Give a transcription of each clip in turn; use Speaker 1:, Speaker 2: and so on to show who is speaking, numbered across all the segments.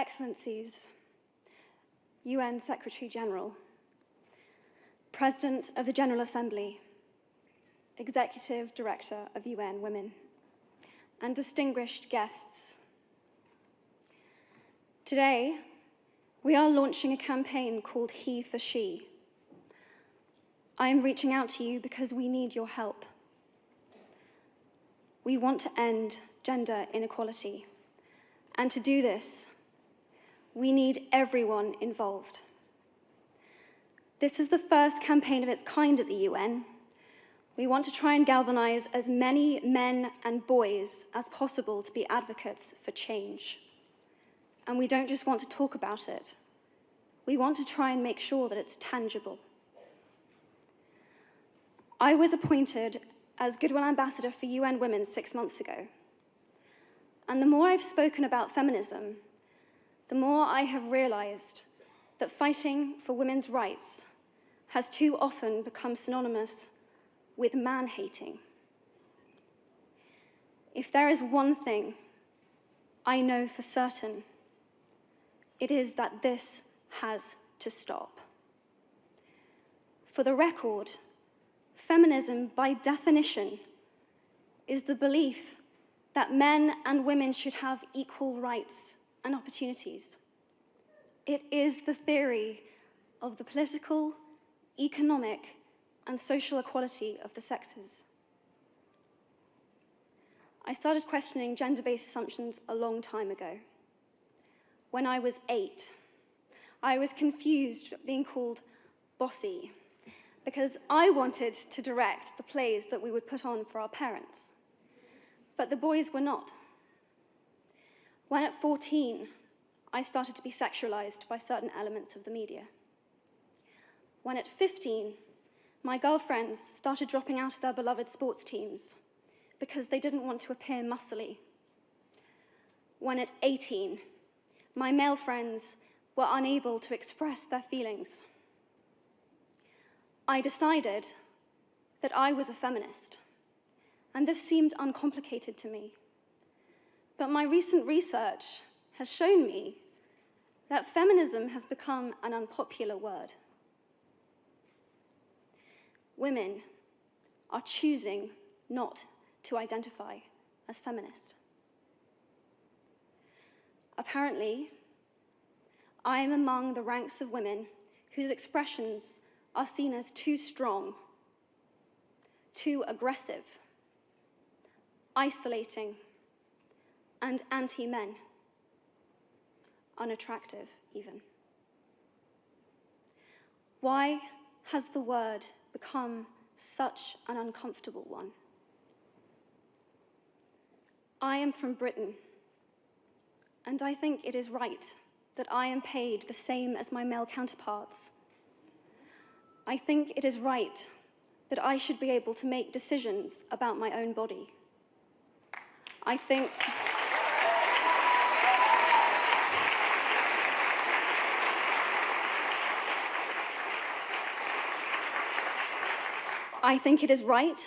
Speaker 1: Excellencies, UN Secretary General, President of the General Assembly, Executive Director of UN Women, and distinguished guests. Today, we are launching a campaign called HeForShe. I am reaching out to you because we need your help. We want to end gender inequality, and to do this, we need everyone involved. This is the first campaign of its kind at the UN. We want to try and galvanize as many men and boys as possible to be advocates for change. And we don't just want to talk about it. We want to try and make sure that it's tangible. I was appointed as Goodwill Ambassador for UN Women 6 months ago. And the more I've spoken about feminism, the more I have realized that fighting for women's rights has too often become synonymous with man-hating. If there is one thing I know for certain, it is that this has to stop. For the record, feminism, by definition, is the belief that men and women should have equal rights and opportunities. It is the theory of the political, economic, and social equality of the sexes. I started questioning gender-based assumptions a long time ago. When I was 8, I was confused being called bossy because I wanted to direct the plays that we would put on for our parents, but the boys were not. When at 14, I started to be sexualized by certain elements of the media. When at 15, my girlfriends started dropping out of their beloved sports teams because they didn't want to appear muscly. When at 18, my male friends were unable to express their feelings. I decided that I was a feminist, and this seemed uncomplicated to me. But my recent research has shown me that feminism has become an unpopular word. Women are choosing not to identify as feminist. Apparently, I am among the ranks of women whose expressions are seen as too strong, too aggressive, isolating, and anti-men, unattractive even. Why has the word become such an uncomfortable one? I am from Britain, and I think it is right that I am paid the same as my male counterparts. I think it is right that I should be able to make decisions about my own body. I think it is right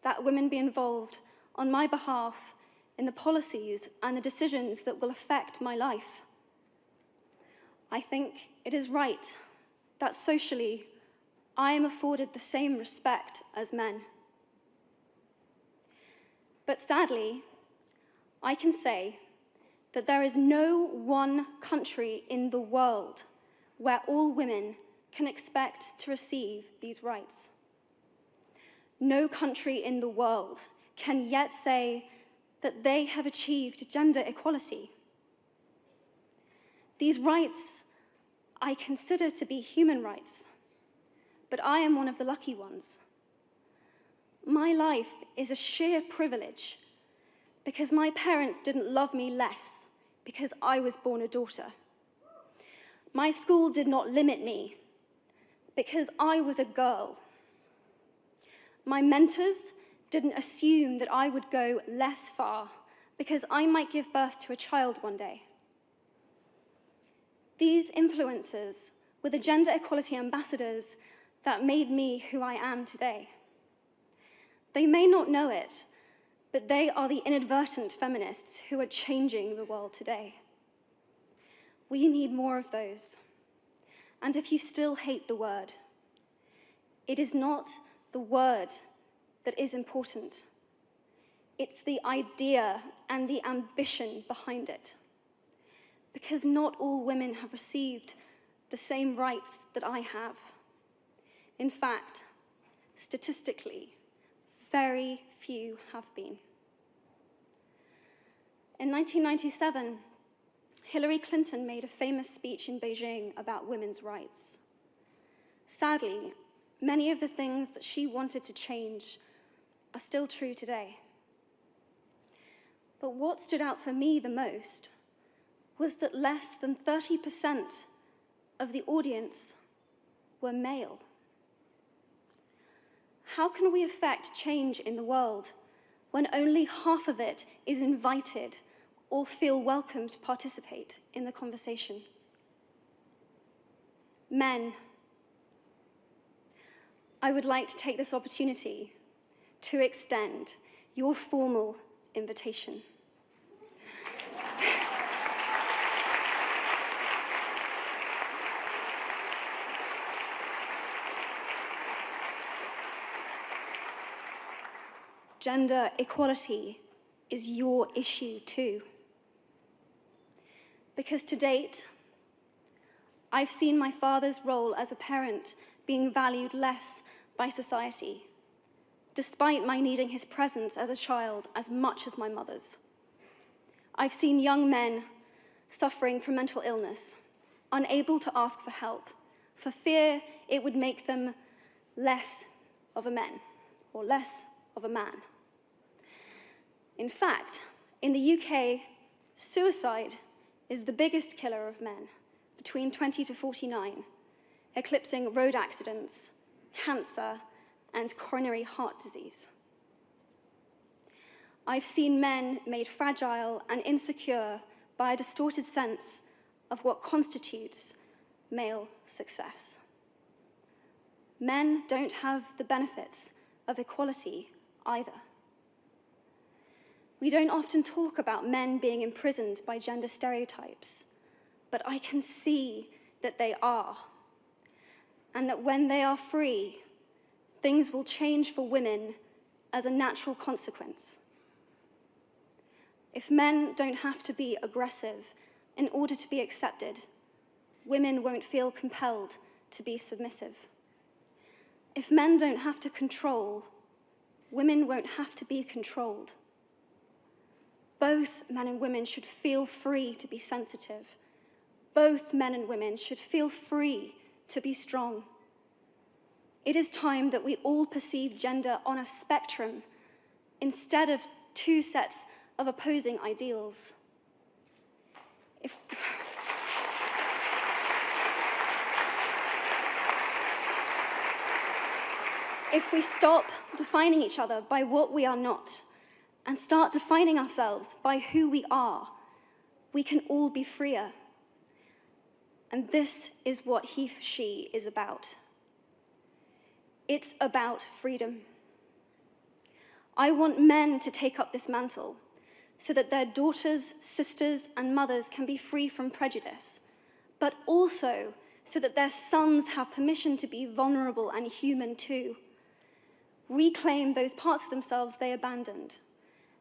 Speaker 1: that women be involved on my behalf in the policies and the decisions that will affect my life. I think it is right that socially I am afforded the same respect as men. But sadly, I can say that there is no one country in the world where all women can expect to receive these rights. No country in the world can yet say that they have achieved gender equality. These rights I consider to be human rights, but I am one of the lucky ones. My life is a sheer privilege because my parents didn't love me less because I was born a daughter. My school did not limit me because I was a girl. My mentors didn't assume that I would go less far because I might give birth to a child one day. These influences were the gender equality ambassadors that made me who I am today. They may not know it, but they are the inadvertent feminists who are changing the world today. We need more of those. And if you still hate the word, it is not the word that is important. It's the idea and the ambition behind it. Because not all women have received the same rights that I have. In fact, statistically, very few have been. In 1997, Hillary Clinton made a famous speech in Beijing about women's rights. Sadly, many of the things that she wanted to change are still true today. But what stood out for me the most was that less than 30% of the audience were male. How can we affect change in the world when only half of it is invited or feel welcome to participate in the conversation? Men, I would like to take this opportunity to extend your formal invitation. Gender equality is your issue too. Because to date, I've seen my father's role as a parent being valued less by society, despite my needing his presence as a child as much as my mother's. I've seen young men suffering from mental illness, unable to ask for help, for fear it would make them less of a man or less of a man. In fact, in the UK, suicide is the biggest killer of men between 20 to 49, eclipsing road accidents, cancer, and coronary heart disease. I've seen men made fragile and insecure by a distorted sense of what constitutes male success. Men don't have the benefits of equality either. We don't often talk about men being imprisoned by gender stereotypes, but I can see that they are, and that when they are free, things will change for women as a natural consequence. If men don't have to be aggressive in order to be accepted, women won't feel compelled to be submissive. If men don't have to control, women won't have to be controlled. Both men and women should feel free to be sensitive. Both men and women should feel free to be strong. It is time that we all perceive gender on a spectrum instead of two sets of opposing ideals. If we stop defining each other by what we are not, and start defining ourselves by who we are, we can all be freer. And this is what HeForShe is about. It's about freedom. I want men to take up this mantle so that their daughters, sisters, and mothers can be free from prejudice, but also so that their sons have permission to be vulnerable and human too. Reclaim those parts of themselves they abandoned,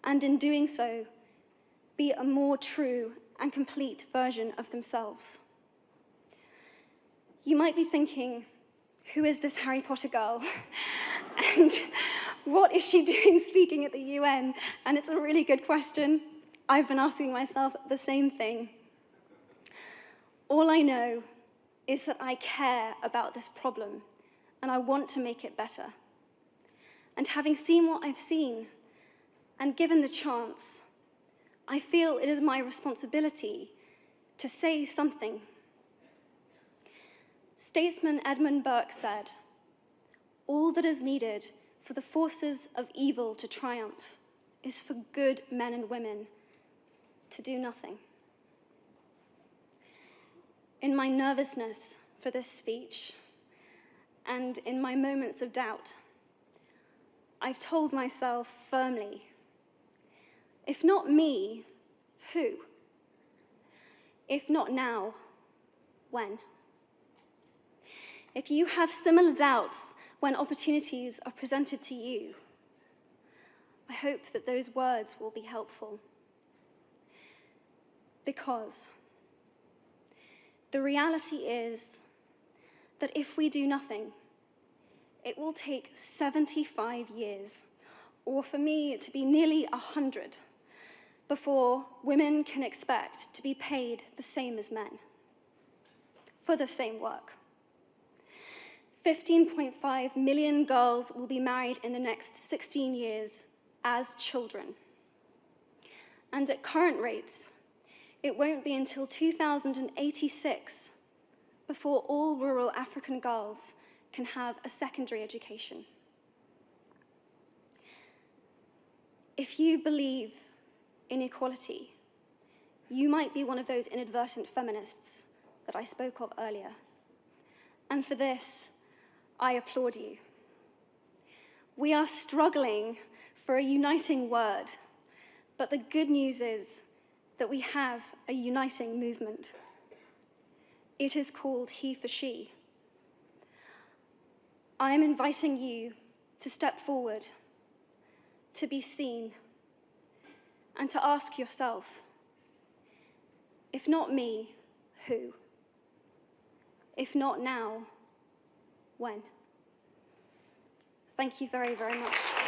Speaker 1: and in doing so, be a more true and complete version of themselves. You might be thinking, who is this Harry Potter girl? And what is she doing speaking at the UN? And it's a really good question. I've been asking myself the same thing. All I know is that I care about this problem, and I want to make it better. And having seen what I've seen, and given the chance, I feel it is my responsibility to say something. Statesman Edmund Burke said, "All that is needed for the forces of evil to triumph is for good men and women to do nothing." In my nervousness for this speech, and in my moments of doubt, I've told myself firmly, if not me, who? If not now, when? If you have similar doubts when opportunities are presented to you, I hope that those words will be helpful. Because the reality is that if we do nothing, it will take 75 years, or for me to be nearly 100, before women can expect to be paid the same as men for the same work. 15.5 million girls will be married in the next 16 years as children. And at current rates, it won't be until 2086 before all rural African girls can have a secondary education. If you believe in equality, you might be one of those inadvertent feminists that I spoke of earlier. And for this, I applaud you. We are struggling for a uniting word, but the good news is that we have a uniting movement. It is called HeForShe. I am inviting you to step forward, to be seen, and to ask yourself, if not me, who? If not now, when? Thank you very, very much.